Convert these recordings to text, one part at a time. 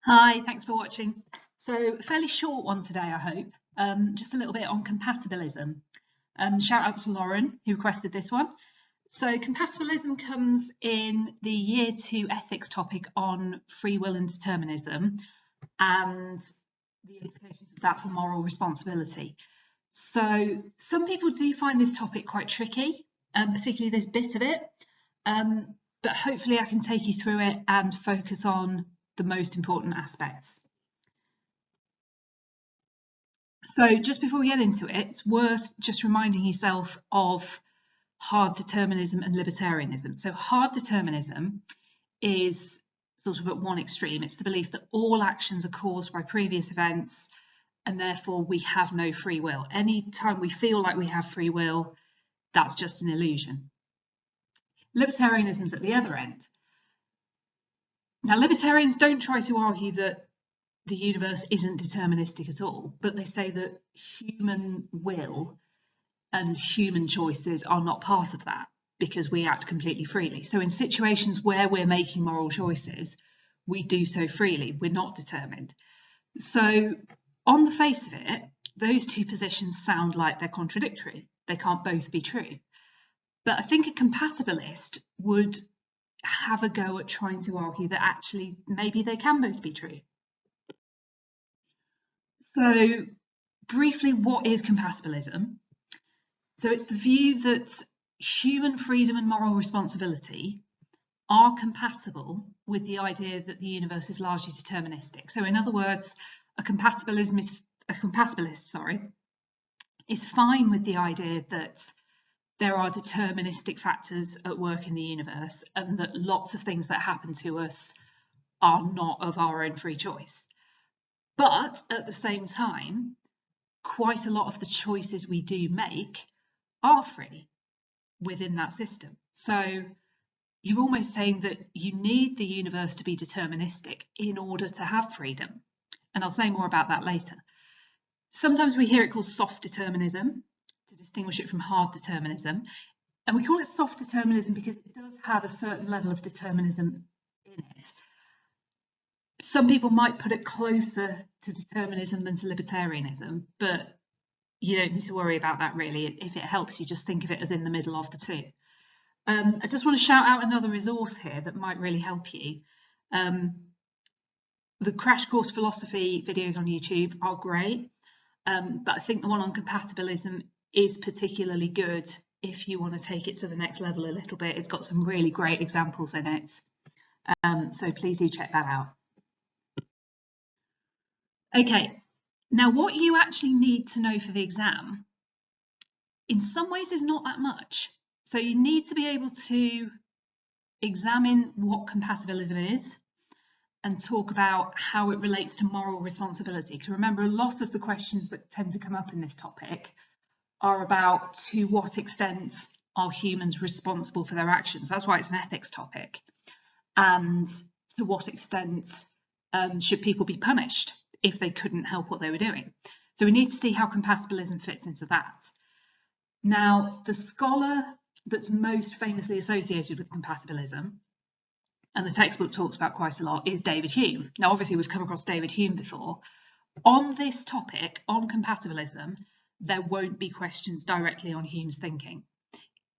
Hi, thanks for watching. So, a fairly short one today, I hope. Just a little bit on compatibilism. Shout out to Lauren, who requested this one. So, compatibilism comes in the Year 2 ethics topic on free will and determinism and the implications of that for moral responsibility. So, some people do find this topic quite tricky, particularly this bit of it. But hopefully I can take you through it and focus on the most important aspects. So just before we get into it, it's worth just reminding yourself of hard determinism and libertarianism. So hard determinism is sort of at one extreme. It's the belief that all actions are caused by previous events and therefore we have no free will. Anytime we feel like we have free will, that's just an illusion. Libertarianism is at the other end. Now, libertarians don't try to argue that the universe isn't deterministic at all, but they say that human will and human choices are not part of that because we act completely freely. So in situations where we're making moral choices, we do so freely, we're not determined. So on the face of it, those two positions sound like they're contradictory. They can't both be true. But I think a compatibilist would have a go at trying to argue that actually maybe they can both be true. So briefly, what is compatibilism? So it's the view that human freedom and moral responsibility are compatible with the idea that the universe is largely deterministic. So in other words, a compatibilist is fine with the idea that there are deterministic factors at work in the universe and that lots of things that happen to us are not of our own free choice. But at the same time, quite a lot of the choices we do make are free within that system. So you're almost saying that you need the universe to be deterministic in order to have freedom. And I'll say more about that later. Sometimes we hear it called soft determinism to distinguish it from hard determinism. And we call it soft determinism because it does have a certain level of determinism in it. Some people might put it closer to determinism than to libertarianism, but you don't need to worry about that really. If it helps you, just think of it as in the middle of the two. I just want to shout out another resource here that might really help you. The Crash Course Philosophy videos on YouTube are great, but I think the one on compatibilism is particularly good if you want to take it to the next level a little bit. It's got some really great examples in it, so please do check that out. Okay, now what you actually need to know for the exam in some ways is not that much. So you need to be able to examine what compatibilism is and talk about how it relates to moral responsibility. Because remember, a lot of the questions that tend to come up in this topic are about to what extent are humans responsible for their actions. That's why it's an ethics topic. And to what extent should people be punished if they couldn't help what they were doing? So we need to see how compatibilism fits into that. Now, the scholar that's most famously associated with compatibilism, and the textbook talks about quite a lot, is David Hume. Now, obviously, we've come across David Hume before. On this topic, on compatibilism, there won't be questions directly on Hume's thinking.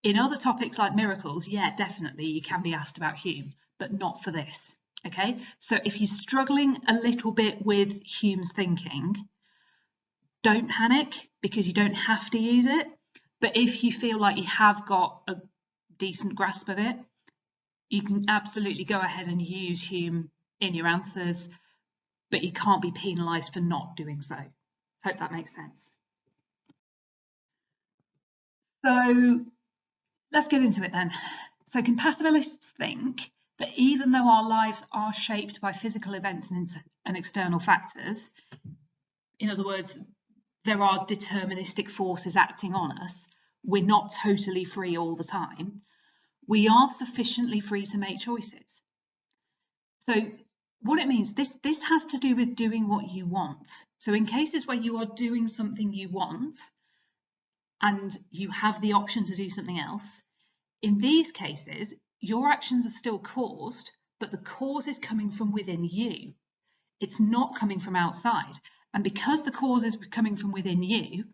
In other topics like miracles, yeah, definitely, you can be asked about Hume, but not for this, okay? So if you're struggling a little bit with Hume's thinking, don't panic because you don't have to use it. But if you feel like you have got a decent grasp of it, you can absolutely go ahead and use Hume in your answers, but you can't be penalised for not doing so. Hope that makes sense. So let's get into it then. So compatibilists think that even though our lives are shaped by physical events and external factors, in other words, there are deterministic forces acting on us, we're not totally free all the time. We are sufficiently free to make choices. So what it means, this has to do with doing what you want. So in cases where you are doing something you want and you have the option to do something else, in these cases, your actions are still caused, but the cause is coming from within you. It's not coming from outside. And because the cause is coming from within you,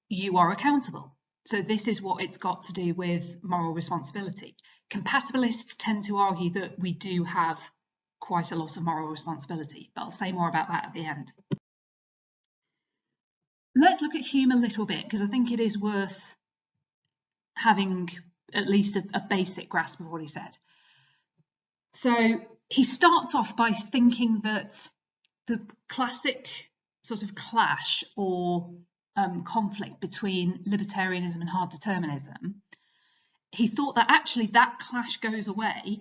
you are accountable. So this is what it's got to do with moral responsibility. Compatibilists tend to argue that we do have quite a lot of moral responsibility, but I'll say more about that at the end. Let's look at Hume a little bit, because I think it is worth having at least a basic grasp of what he said. So he starts off by thinking that the classic sort of clash or conflict between libertarianism and hard determinism, he thought that actually that clash goes away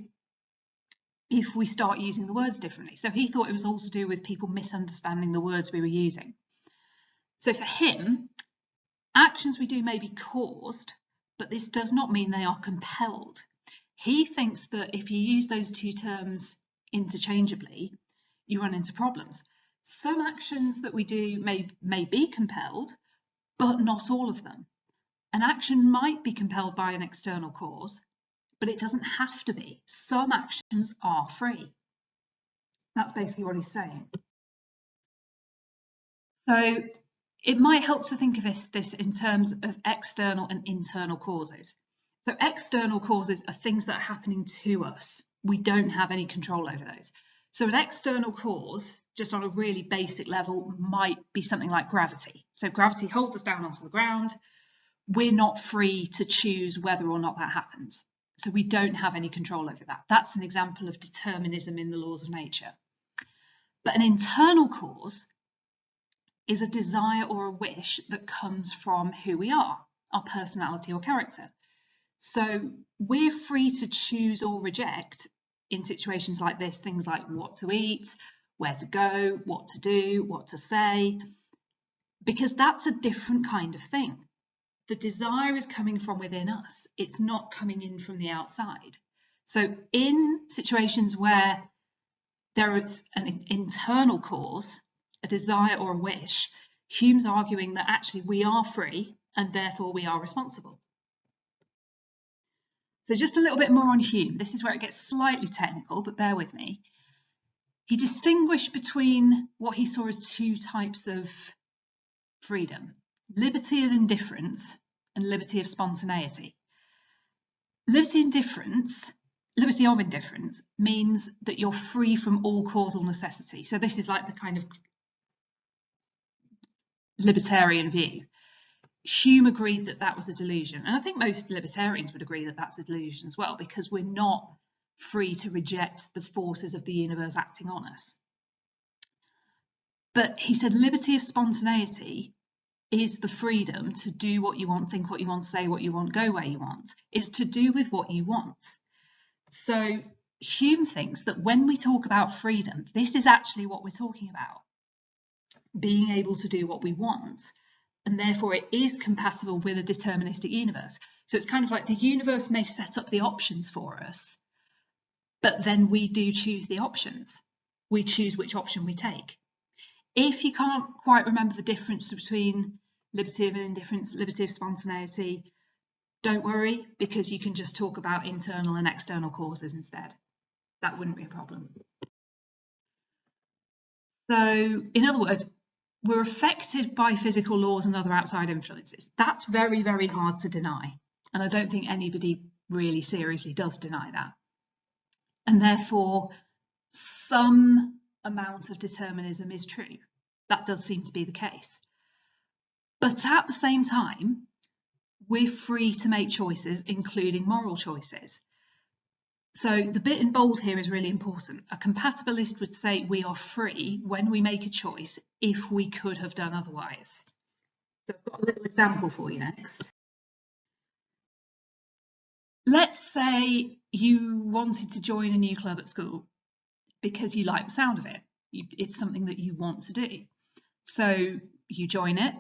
if we start using the words differently. So he thought it was all to do with people misunderstanding the words we were using. So for him, actions we do may be caused, but this does not mean they are compelled. He thinks that if you use those two terms interchangeably, you run into problems. Some actions that we do may be compelled, but not all of them. An action might be compelled by an external cause, but it doesn't have to be. Some actions are free. That's basically what he's saying. So it might help to think of this in terms of external and internal causes. So external causes are things that are happening to us. We don't have any control over those. So an external cause, just on a really basic level, might be something like gravity. So gravity holds us down onto the ground. We're not free to choose whether or not that happens. So we don't have any control over that. That's an example of determinism in the laws of nature. But an internal cause is a desire or a wish that comes from who we are, our personality or character. So we're free to choose or reject in situations like this, things like what to eat, where to go, what to do, what to say, because that's a different kind of thing. The desire is coming from within us. It's not coming in from the outside. So in situations where there is an internal cause, a desire or a wish, Hume's arguing that actually we are free and therefore we are responsible. So just a little bit more on Hume. This is where it gets slightly technical, but bear with me. He distinguished between what he saw as two types of freedom: liberty of indifference and liberty of spontaneity. Liberty of indifference means that you're free from all causal necessity. So this is like the kind of libertarian view. Hume agreed that that was a delusion, and I think most libertarians would agree that that's a delusion as well, because we're not free to reject the forces of the universe acting on us. But he said liberty of spontaneity is the freedom to do what you want, think what you want, say what you want, go where you want. It's to do with what you want. So Hume thinks that when we talk about freedom, this is actually what we're talking about: being able to do what we want. And therefore it is compatible with a deterministic universe. So it's kind of like the universe may set up the options for us, but then we do choose the options. We choose which option we take. If you can't quite remember the difference between liberty of indifference, liberty of spontaneity, don't worry, because you can just talk about internal and external causes instead. That wouldn't be a problem. So in other words, we're affected by physical laws and other outside influences. That's very, very hard to deny. And I don't think anybody really seriously does deny that. And therefore, some amount of determinism is true. That does seem to be the case. But at the same time, we're free to make choices, including moral choices. So the bit in bold here is really important. A compatibilist would say we are free when we make a choice if we could have done otherwise. So I've got a little example for you next. Let's say you wanted to join a new club at school because you like the sound of it. It's something that you want to do. So you join it.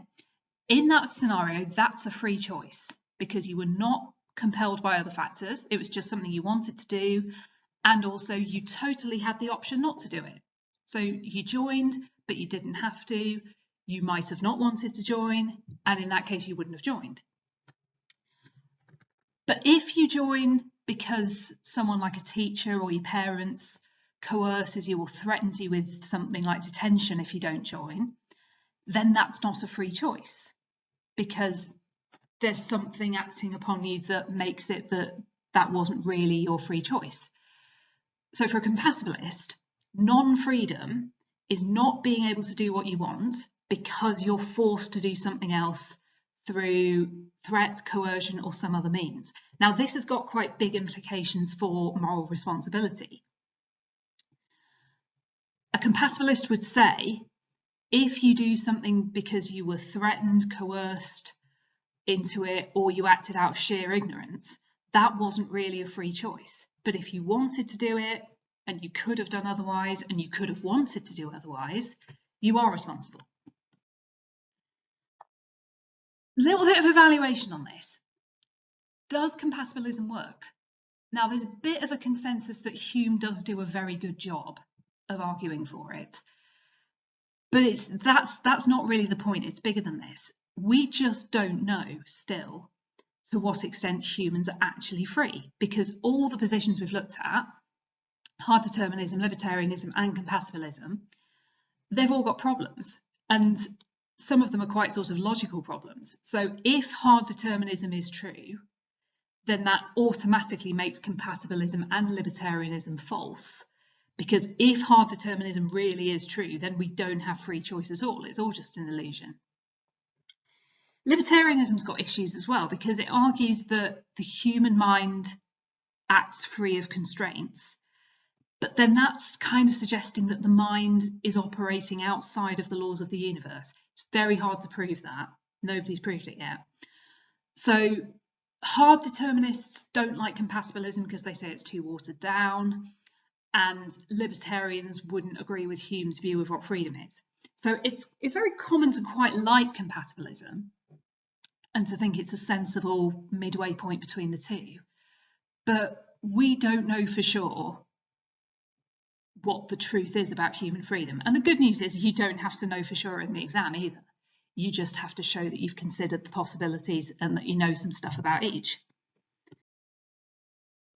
In that scenario, that's a free choice because you were not compelled by other factors. It was just something you wanted to do, and also you totally had the option not to do it. So you joined, but you didn't have to. You might have not wanted to join, and in that case you wouldn't have joined. But if you join because someone like a teacher or your parents coerces you or threatens you with something like detention if you don't join, then that's not a free choice, because there's something acting upon you that makes it that wasn't really your free choice. So for a compatibilist, non-freedom is not being able to do what you want because you're forced to do something else through threat, coercion, or some other means. Now, this has got quite big implications for moral responsibility. A compatibilist would say, if you do something because you were threatened, coerced into it, or you acted out of sheer ignorance, that wasn't really a free choice. But if you wanted to do it, and you could have done otherwise, and you could have wanted to do otherwise, you are responsible. Little bit of evaluation on this. Does compatibilism work? Now, there's a bit of a consensus that Hume does do a very good job of arguing for it, but that's not really the point. It's bigger than this. We just don't know still to what extent humans are actually free, because all the positions we've looked at, hard determinism, libertarianism, and compatibilism, they've all got problems, and some of them are quite sort of logical problems. So if hard determinism is true, then that automatically makes compatibilism and libertarianism false, because if hard determinism really is true, then we don't have free choice at all. It's all just an illusion. Libertarianism's got issues as well, because it argues that the human mind acts free of constraints, but then that's kind of suggesting that the mind is operating outside of the laws of the universe. It's very hard to prove that. Nobody's proved it yet. So hard determinists don't like compatibilism because they say it's too watered down, and libertarians wouldn't agree with Hume's view of what freedom is. So it's very common to quite like compatibilism and to think it's a sensible midway point between the two. But we don't know for sure what the truth is about human freedom. And the good news is you don't have to know for sure in the exam either. You just have to show that you've considered the possibilities and that you know some stuff about each.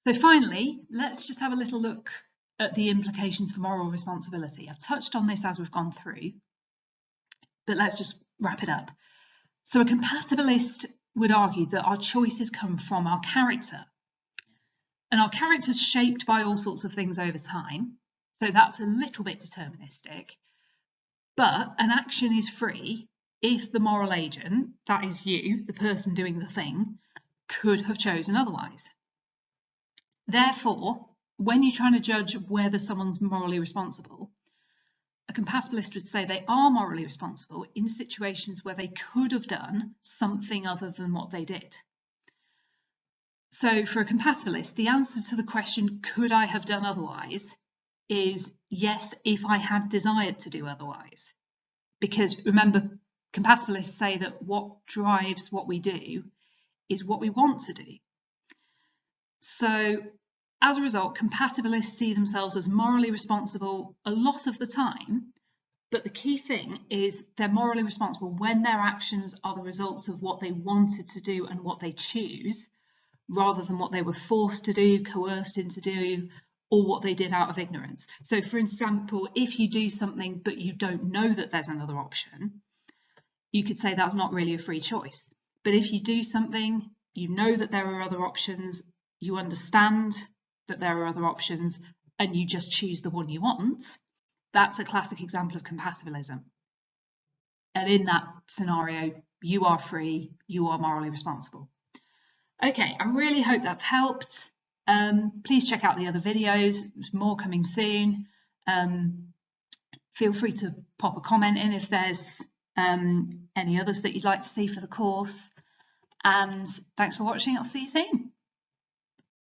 So finally, let's just have a little look at the implications for moral responsibility. I've touched on this as we've gone through, but let's just wrap it up. So a compatibilist would argue that our choices come from our character, and our character is shaped by all sorts of things over time. So that's a little bit deterministic, but an action is free if the moral agent, that is you, the person doing the thing, could have chosen otherwise. Therefore, when you're trying to judge whether someone's morally responsible, a compatibilist would say they are morally responsible in situations where they could have done something other than what they did. So for a compatibilist, the answer to the question, could I have done otherwise, is yes, if I had desired to do otherwise. Because remember, compatibilists say that what drives what we do is what we want to do. So as a result, compatibilists see themselves as morally responsible a lot of the time, but the key thing is they're morally responsible when their actions are the results of what they wanted to do and what they choose, rather than what they were forced to do, coerced into do, or what they did out of ignorance. So for example, if you do something but you don't know that there's another option, you could say that's not really a free choice. But if you do something, you know that there are other options, you understand that there are other options, and you just choose the one you want, that's a classic example of compatibilism. And in that scenario, you are free, you are morally responsible. Okay, I really hope that's helped. Please check out the other videos, there's more coming soon. Feel free to pop a comment in if there's any others that you'd like to see for the course. And thanks for watching, I'll see you soon.